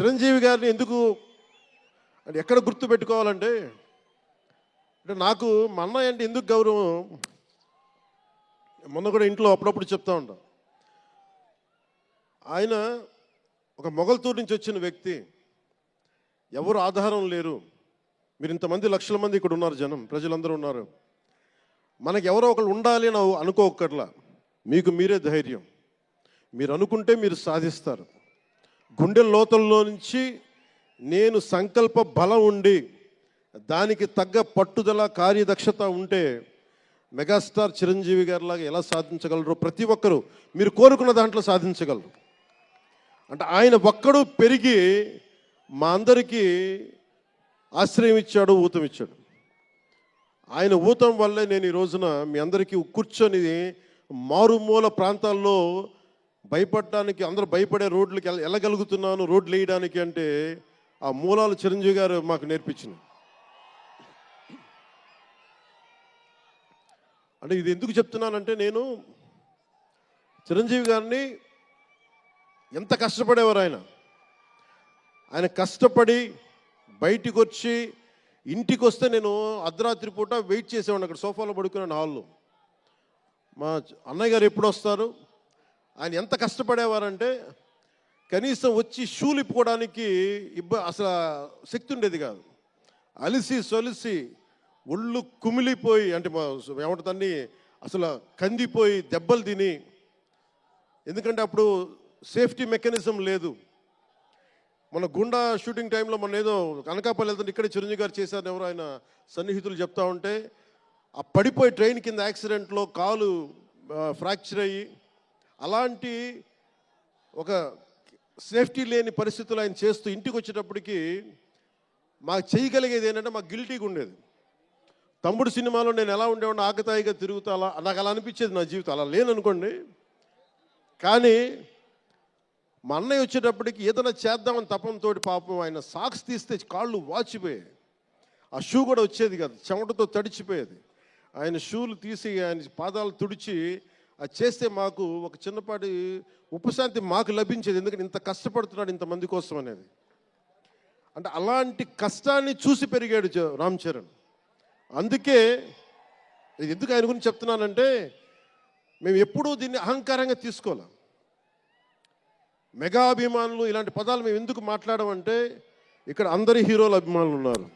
చిరంజీవి గారిని ఎందుకు అంటే ఎక్కడ గుర్తు పెట్టుకోవాలంటే అంటే నాకు మా అన్నయ్య అంటే ఎందుకు గౌరవం, మొన్న కూడా ఇంట్లో అప్పుడప్పుడు చెప్తా ఉంటాం. ఆయన ఒక మొగల్తూరు నుంచి వచ్చిన వ్యక్తి, ఎవరు ఆధారం లేరు. మీరు ఇంతమంది లక్షల మంది ఇక్కడ ఉన్నారు, జనం ప్రజలందరూ ఉన్నారు. మనకి ఎవరో ఒకళ్ళు ఉండాలి అని అనుకోకర్లా, మీకు మీరే ధైర్యం. మీరు అనుకుంటే మీరు సాధిస్తారు. గుండె లోతుల్లో నుంచి నేను సంకల్ప బలం ఉండి దానికి తగ్గ పట్టుదల కార్యదక్షత ఉంటే మెగాస్టార్ చిరంజీవి గారిలాగా ఎలా సాధించగలరో ప్రతి ఒక్కరూ మీరు కోరుకున్న దాంట్లో సాధించగలరు. అంటే ఆయన ఒక్కడు పెరిగి మా అందరికీ ఆశ్రయం ఇచ్చాడు, ఊతం ఇచ్చాడు. ఆయన ఊతం వల్లే నేను ఈ రోజున మీ అందరికీ కూర్చొని మారుమూల ప్రాంతాల్లో భయపడడానికి, అందరూ భయపడే రోడ్లకి వెళ్ళగలుగుతున్నాను, రోడ్లు వేయడానికి అంటే ఆ మూలాలు చిరంజీవి గారు మాకు నేర్పించింది. అంటే ఇది ఎందుకు చెప్తున్నానంటే, నేను చిరంజీవి గారిని ఎంత కష్టపడేవారు ఆయన కష్టపడి బయటికి వచ్చి ఇంటికి వస్తే నేను అర్ధరాత్రి పూట వెయిట్ చేసేవాడిని అక్కడ సోఫాలో పడుకున్నాను హాల్లో. మా అన్నయ్య గారు ఎప్పుడు వస్తారు, ఆయన ఎంత కష్టపడేవారంటే కనీసం వచ్చి షూలు ఇప్పుకోవడానికి అసలు శక్తి ఉండేది కాదు. అలిసి సొలిసి ఒళ్ళు కుమిలిపోయి, అంటే ఏమంటుందని అసలు కందిపోయి దెబ్బలు తిని, ఎందుకంటే అప్పుడు సేఫ్టీ మెకానిజం లేదు. మన గుండా షూటింగ్ టైంలో మన ఏదో అనకాపల్లి వెళ్తుంటే ఇక్కడే చిరంజీవి గారు చేశారు ఎవరు ఆయన సన్నిహితులు చెప్తా ఉంటే, ఆ పడిపోయి ట్రైన్ కింద యాక్సిడెంట్లో కాలు ఫ్రాక్చర్ అయ్యి అలాంటి ఒక సేఫ్టీ లేని పరిస్థితులు ఆయన చేస్తూ ఇంటికి వచ్చేటప్పటికి మాకు చేయగలిగేది ఏంటంటే మాకు గిల్టీగా ఉండేది. తమ్ముడు సినిమాలో నేను ఎలా ఉండేవాడిని, ఆకతాయిగా తిరుగుతా, అలా నాకు అలా అనిపించేది నా జీవితం. అలా లేననుకోండి, కానీ మా అన్నయ్య వచ్చేటప్పటికి ఏదైనా చేద్దామని తపంతో పాపం ఆయన సాక్స్ తీస్తే కాళ్ళు వాచిపోయాయి. ఆ షూ కూడా వచ్చేది కాదు, చెమటతో తడిచిపోయేది. ఆయన షూలు తీసి ఆయన పాదాలు తుడిచి అది చేస్తే మాకు ఒక చిన్నపాటి ఉపశాంతి మాకు లభించేది. ఎందుకంటే ఇంత కష్టపడుతున్నాడు ఇంతమంది కోసం అనేది. అంటే అలాంటి కష్టాన్ని చూసి పెరిగాడు రామ్ చరణ్. అందుకే ఎందుకు ఆయన గురించి చెప్తున్నానంటే, మేము ఎప్పుడూ దీన్ని అహంకారంగా తీసుకోవాలి. మెగా అభిమానులు ఇలాంటి పదాలు మేము ఎందుకు మాట్లాడమంటే, ఇక్కడ అందరి హీరోల అభిమానులు ఉన్నారు.